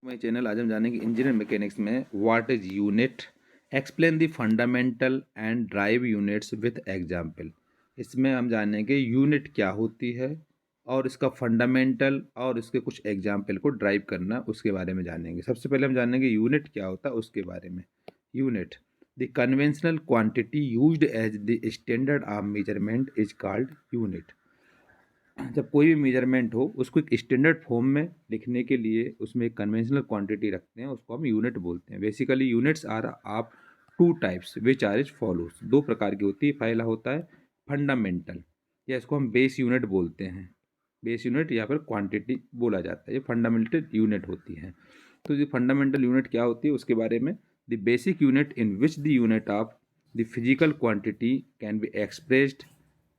My channel. आज हम जानेंगे इंजीनियर मैकेनिक्स में what is unit, explain the fundamental and drive units with example. इसमें हम जानेंगे यूनिट क्या होती है और इसका फंडामेंटल और इसके कुछ एग्जांपल को ड्राइव करना उसके बारे में जानेंगे। सबसे पहले हम जानेंगे यूनिट क्या होता है उसके बारे में। Unit the conventional quantity used as the standard of measurement is called unit. जब कोई भी मेजरमेंट हो उसको एक स्टैंडर्ड फॉर्म में लिखने के लिए उसमें एक कन्वेंशनल क्वांटिटी रखते हैं, उसको हम यूनिट बोलते हैं। Basically units are of two types which are is follows. दो प्रकार की होती है। पहला होता है फंडामेंटल, या इसको हम बेस यूनिट बोलते हैं। बेस यूनिट या फिर क्वांटिटी बोला जाता है, ये फंडामेंटल यूनिट होती है। तो ये फंडामेंटल यूनिट क्या होती है उसके बारे में। The basic unit in which the unit of the physical quantity can be expressed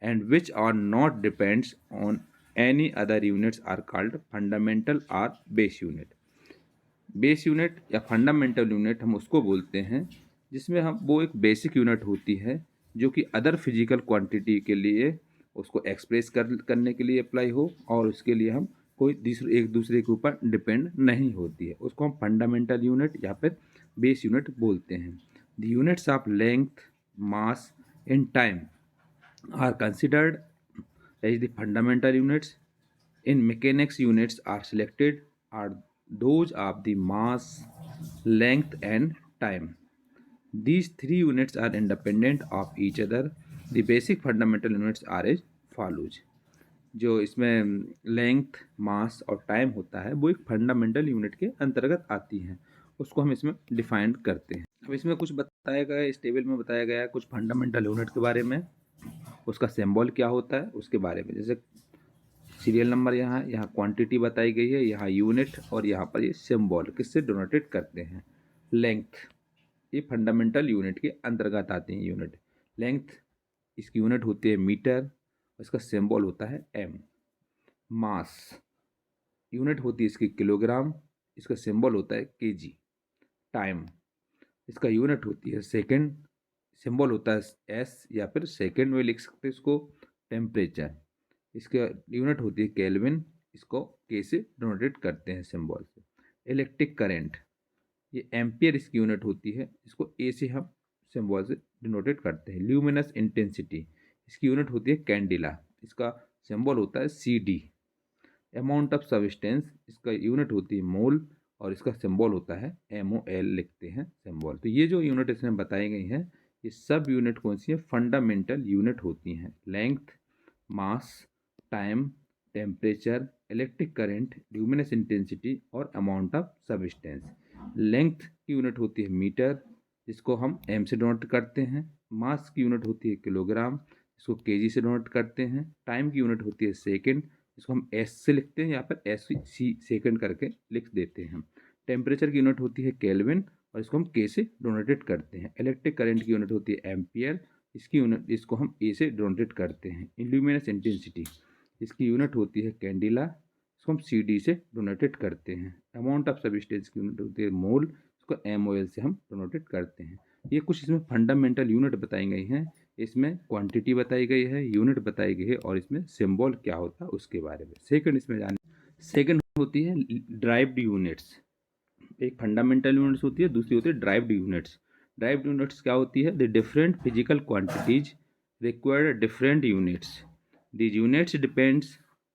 and which are not depends on any other units are called fundamental or base unit। Base unit या fundamental unit हम उसको बोलते हैं जिसमें हम वो एक basic unit होती है जो कि अदर फिजिकल क्वांटिटी के लिए उसको एक्सप्रेस करने के लिए अप्लाई हो और उसके लिए हम कोई एक दूसरे के ऊपर डिपेंड नहीं होती है, उसको हम फंडामेंटल यूनिट या फिर बेस यूनिट बोलते हैं। The units of length, mass in time are considered as the fundamental units. In mechanics, units are selected are those of the mass, length and time. These three units are independent of each other. The basic fundamental units are as follows। जो इसमें length, मास और time होता है वो एक fundamental unit के अंतर्गत आती हैं, उसको हम इसमें डिफाइन करते हैं। अब इसमें कुछ बताया गया है, इस टेबल में बताया गया है कुछ फंडामेंटल यूनिट के बारे में, उसका सिंबल क्या होता है उसके बारे में। जैसे सीरियल नंबर यहाँ क्वांटिटी बताई गई है, यहाँ यूनिट और यहाँ पर ये सिंबल किससे डोनेटेड करते हैं। लेंथ, ये फंडामेंटल यूनिट के अंतर्गत आती है यूनिट। लेंथ इसकी यूनिट होती है मीटर, इसका सिंबल होता है एम। मास यूनिट होती है इसकी किलोग्राम, इसका सिंबल होता है केजी। टाइम इसका यूनिट होती है सेकंड, सिंबल होता है एस या फिर सेकंड में लिख सकते हैं इसको। टेम्परेचर इसका यूनिट होती है केल्विन, इसको के से डिनोटेट करते हैं सिंबल से। इलेक्ट्रिक करंट ये एम्पियर इसकी यूनिट होती है, इसको ए से हम सिंबल से डिनोटेट करते हैं। ल्यूमिनस इंटेंसिटी इसकी यूनिट होती है कैंडिला, इसका सिंबल होता है C D. Amount of substance इसका यूनिट होती है मोल और इसका सिंबल होता है MOL, लिखते हैं सिंबल। तो ये जो यूनिट इसमें बताई गई हैं ये सब यूनिट कौन सी है, फंडामेंटल यूनिट होती हैं। Length, mass, time, temperature, electric current, luminous intensity और अमाउंट ऑफ सब्सटेंस। लेंथ की यूनिट होती है मीटर, जिसको हम एम से डोनेट करते हैं। मास की यूनिट होती है किलोग्राम, इसको केजी से डोनेट करते हैं। टाइम की यूनिट होती है सेकेंड, इसको हम एस से लिखते हैं या फिर एस सी सेकेंड करके लिख देते हैं। टेम्परेचर की यूनिट होती है केल्विन और इसको हम के से डोनेटेड करते हैं। इलेक्ट्रिक करंट की यूनिट होती है एम्पियर, इसकी यूनिट इसको हम ए से डोनेटेड करते हैं। इल्यूमिनस इंटेंसिटी इसकी यूनिट होती है कैंडिला, इसको हम सी डी से डोनेटेड करते हैं। अमाउंट ऑफ सब्सटेंस की यूनिट होती है मोल, इसको MOL से हम डोनेटेड करते हैं। ये कुछ इसमें फंडामेंटल यूनिट बताई गई हैं, इसमें क्वांटिटी बताई गई है, यूनिट बताई गई है और इसमें सिंबल क्या होता है उसके बारे में। सेकंड इसमें जाने, सेकंड होती है ड्राइव्ड यूनिट्स। एक फंडामेंटल यूनिट्स होती है, दूसरी होती है ड्राइव्ड यूनिट्स। ड्राइव्ड यूनिट्स क्या होती है, the different physical quantities require different units. These units depends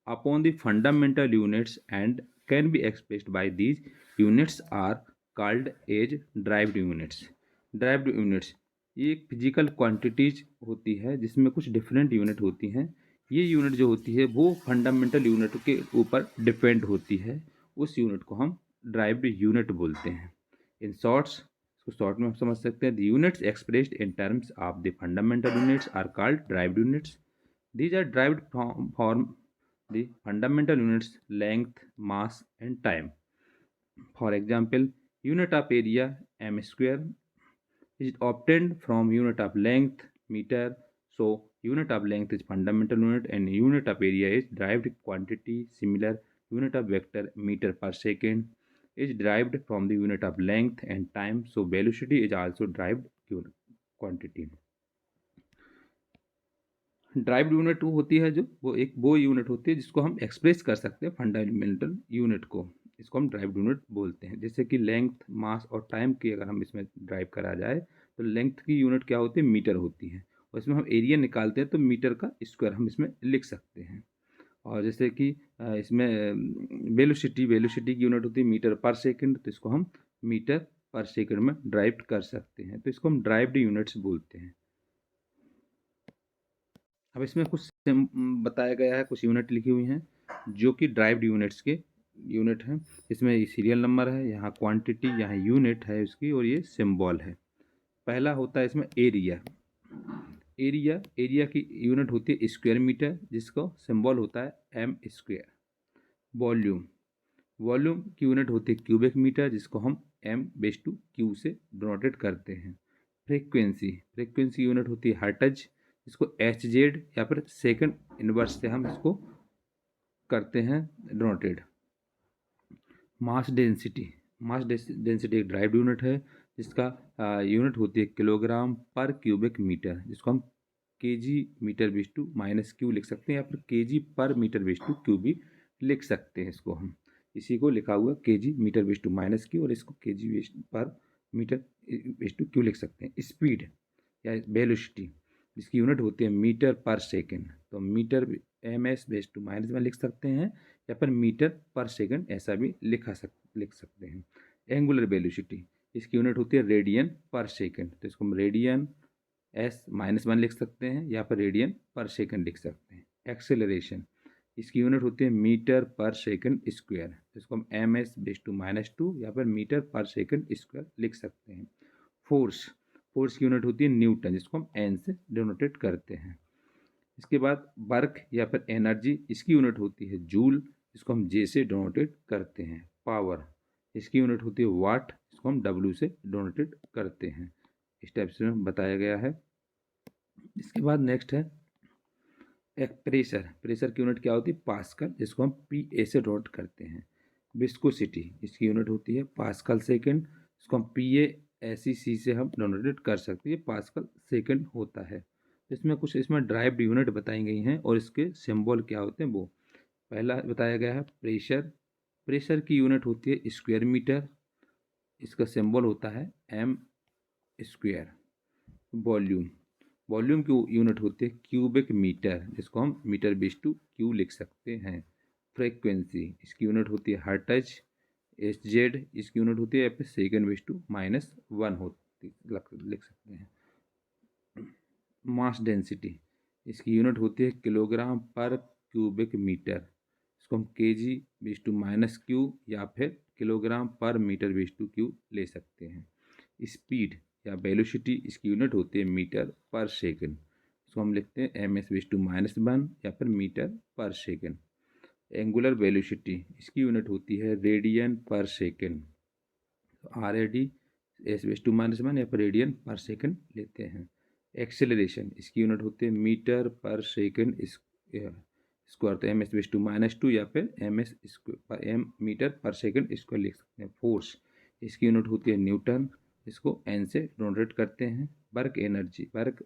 upon the fundamental units and can be expressed by these units are called as derived units। derived units ये एक physical quantities होती है जिसमें कुछ different unit होती हैं। ये unit जो होती है वो फंडामेंटल यूनिट के ऊपर डिपेंड होती है, उस यूनिट को हम ड्राइव्ड यूनिट बोलते हैं। इन शॉर्ट्स, इसको शॉर्ट में हम समझ सकते हैं, the units expressed in terms of the fundamental units are called derived units. These are derived from the fundamental units length, mass and time. For example, unit of area m square is obtained from unit of length meter. So unit of length is fundamental unit and unit of area is derived quantity. Similar, unit of vector meter per second is derived from the unit of length and time. So velocity is also derived quantity। Derived unit वो होती है जो वो unit होती है जिसको हम express कर सकते हैं फंडामेंटल यूनिट को। इसको हम ड्राइव्ड यूनिट बोलते हैं। जैसे कि लेंथ, मास और टाइम की अगर हम इसमें ड्राइव करा जाए तो लेंथ की यूनिट क्या होती है, मीटर होती है, और इसमें हम एरिया निकालते हैं तो मीटर का स्क्वायर हम इसमें लिख सकते हैं। और जैसे कि इसमें वेलोसिटी की यूनिट होती है मीटर पर सेकंड, तो इसको हम मीटर पर सेकंड में ड्राइव कर सकते हैं, तो इसको हम ड्राइव्ड यूनिट्स बोलते हैं। अब इसमें कुछ बताया गया है, कुछ यूनिट लिखी हुई हैं जो कि ड्राइव्ड यूनिट्स के यूनिट हैं। इसमें सीरियल नंबर है, यहाँ क्वांटिटी, यहाँ यूनिट है उसकी, और ये सिंबल है। पहला होता है इसमें एरिया। एरिया की यूनिट होती है स्क्वायर मीटर, जिसको सिंबल होता है एम स्क्वायर। वॉल्यूम की यूनिट होती है क्यूबिक मीटर, जिसको हम m/q से डिनोटेड करते हैं। फ्रीक्वेंसी यूनिट होती है हर्ट्ज, इसको hz या फिर सेकंड इनवर्स से हम इसको करते हैं डिनोटेड। मास डेंसिटी एक ड्राइव्ड यूनिट है, जिसका यूनिट होती है किलोग्राम पर क्यूबिक मीटर, जिसको हम kg मीटर/-q लिख सकते हैं, या फिर kg पर मीटर/-q भी लिख सकते हैं। इसको हम इसी को लिखा हुआ kg मीटर/-q, और इसको kg पर मीटर/-q लिख सकते हैं। स्पीड या वेलोसिटी, जिसकी यूनिट होती है मीटर पर सेकेंड, तो मीटर ms/-1 लिख सकते हैं, या फिर मीटर पर सेकंड ऐसा भी लिख सकते हैं। एंगुलर वेलोसिटी, इसकी यूनिट होती है रेडियन पर सेकंड, तो इसको हम रेडियन s-1 लिख सकते हैं, या फिर रेडियन पर सेकंड लिख सकते हैं। एक्सेलरेशन, इसकी यूनिट होती है मीटर पर सेकंड स्क्वायर, तो इसको हम ms/-2 या फिर मीटर पर सेकंड स्क्वायर लिख सकते हैं। फोर्स की यूनिट होती है न्यूटन, जिसको हम एन से डिनोटेट करते हैं। इसके बाद वर्क या फिर एनर्जी, इसकी यूनिट होती है जूल, इसको हम जे से डिनोटेट करते हैं। पावर, इसकी यूनिट होती है वाट, इसको हम डब्ल्यू से डिनोटेट करते हैं। इस टाइप से बताया गया है। इसके बाद नेक्स्ट है एक प्रेशर की यूनिट क्या होती है, पास्कल, जिसको हम पी ए से डिनोट करते हैं। विस्कोसिटी, इसकी यूनिट होती है पास्कल सेकेंड, इसको हम पी ए ऐसी सी से हम डिनोटेट कर सकते हैं, पास्कल सेकेंड होता है। इसमें कुछ इसमें ड्राइव्ड यूनिट बताई गई हैं, और इसके सिंबल क्या होते हैं वो पहला बताया गया है। प्रेशर की यूनिट होती है स्क्वायर मीटर, इसका सिंबल होता है एम स्क्वायर। वॉल्यूम की यूनिट होती है क्यूबिक मीटर, जिसको हम मीटर/-q लिख सकते हैं। फ्रीक्वेंसी, इसकी यूनिट होती है हर्ट्ज, hz इसकी यूनिट होती है, या फिर सेकंड/-1 होती लिख सकते हैं। मास डेंसिटी, इसकी यूनिट होती है किलोग्राम पर क्यूबिक मीटर, इसको हम kg/-q या फिर किलोग्राम पर मीटर/-q ले सकते हैं। स्पीड या वेलोसिटी, इसकी यूनिट होती है मीटर पर सेकंड, इसको हम लिखते हैं ms/-1 या फिर मीटर पर सेकंड। एंगुलर वेलोसिटी, इसकी यूनिट होती है रेडियन पर सेकंड, RAD s/-1 या फिर रेडियन पर सेकंड लेते हैं। एक्सेलरेशन, इसकी यूनिट होती है मीटर पर सेकंड स्क्वायर, तो ms/-2 या फिर m मीटर पर सेकंड स्क्वायर लिख सकते हैं। फोर्स, इसकी यूनिट होती है न्यूटन, इसको एन से डिनोटेट करते हैं। वर्क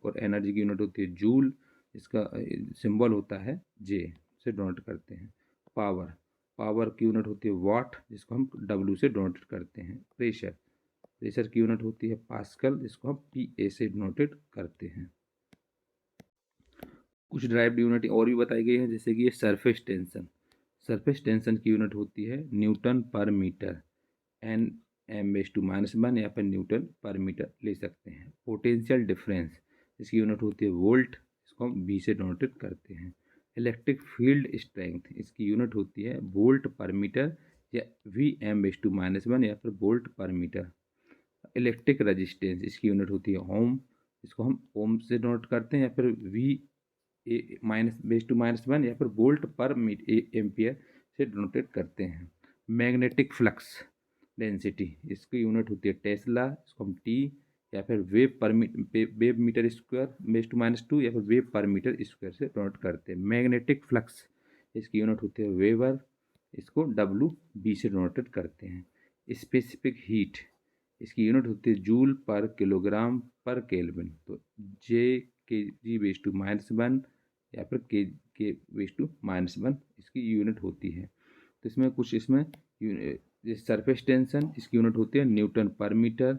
और एनर्जी की यूनिट होती है जूल, इसका सिंबल होता है जे से डिनोट करते हैं। पावर की यूनिट होती है वाट, जिसको हम डब्ल्यू से डिनोटेट करते हैं। प्रेशर की यूनिट होती है पास्कल, जिसको हम पी ए से डिनोटेट करते हैं। कुछ ड्राइव्ड यूनिट और भी बताई गई है, जैसे कि ये सरफेस टेंशन की यूनिट होती है न्यूटन पर मीटर, एन m/-1 या फिर न्यूटन पर मीटर ले सकते हैं। पोटेंशियल डिफरेंस, इसकी यूनिट होती है वोल्ट, इसको हम V से डिनोटेट करते हैं। इलेक्ट्रिक फील्ड स्ट्रेंथ, इसकी यूनिट होती है वोल्ट पर मीटर, या Vm/-1 या फिर वोल्ट पर मीटर। इलेक्ट्रिक रजिस्टेंस, इसकी यूनिट होती है ओम, इसको हम ओम से डिनोट करते हैं, या फिर V-1 या फिर वोल्ट पर एम्पियर से डिनोटेट करते हैं। मैग्नेटिक फ्लक्स डेंसिटी, इसकी यूनिट होती है टेस्ला, इसको हम टी या फिर वेव मीटर स्क्वायर -2 या फिर वेव पर मीटर स्क्वायर से डिनोट करते हैं। मैग्नेटिक फ्लक्स, इसकी यूनिट होती है वेबर, इसको डब्ल्यू बी से डिनोटेट करते हैं। स्पेसिफिक हीट, इसकी यूनिट होती है जूल पर किलोग्राम पर केल्विन, तो जे kg/-1 या फिर k/-1 इसकी यूनिट होती है। तो इसमें कुछ सरफेस टेंशन, इसकी यूनिट होती है न्यूटन पर मीटर,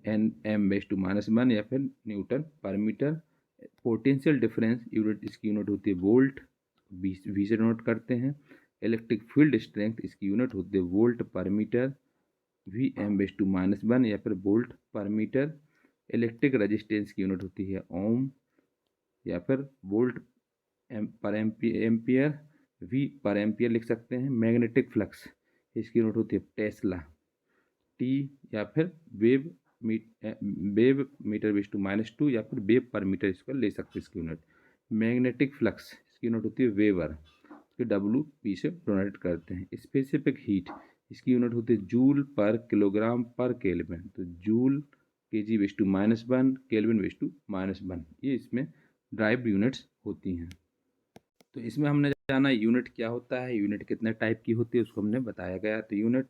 N m⁻⁻⁻⁻, या फिर न्यूटन पर मीटर। पोटेंशियल डिफरेंस यूनिट, इसकी यूनिट होती है वोल्ट, वी से नोट करते हैं। इलेक्ट्रिक फील्ड स्ट्रेंथ, इसकी यूनिट होती है वोल्ट पर मीटर, Vm⁻⁻⁻, या फिर वोल्ट पर मीटर। इलेक्ट्रिक रेजिस्टेंस की यूनिट होती है ओम, या फिर वोल्ट पर एम्पियर, वी पर एम्पियर लिख सकते हैं। मैग्नेटिक फ्लक्स, इसकी यूनिट होती है टेस्ला, टी, या फिर वेव मीटर/-2, या फिर वेव पर मीटर इसको ले सकते हैं इसकी यूनिट। मैग्नेटिक फ्लक्स, इसकी यूनिट होती है वेबर, इसके डब्ल्यू पी से डोनेट करते हैं। स्पेसिफिक हीट, इसकी यूनिट होती है जूल पर किलोग्राम पर केल्विन, तो जूल kg/-1, केल्विन/-1, ये इसमें ड्राइव यूनिट्स होती हैं। तो इसमें हमने जाना यूनिट क्या होता है, यूनिट कितने टाइप की होती है, उसको हमने बताया गया। तो यूनिट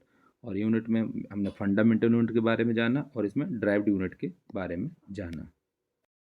में हमने फंडामेंटल यूनिट के बारे में जाना और इसमें ड्राइव्ड यूनिट के बारे में जाना।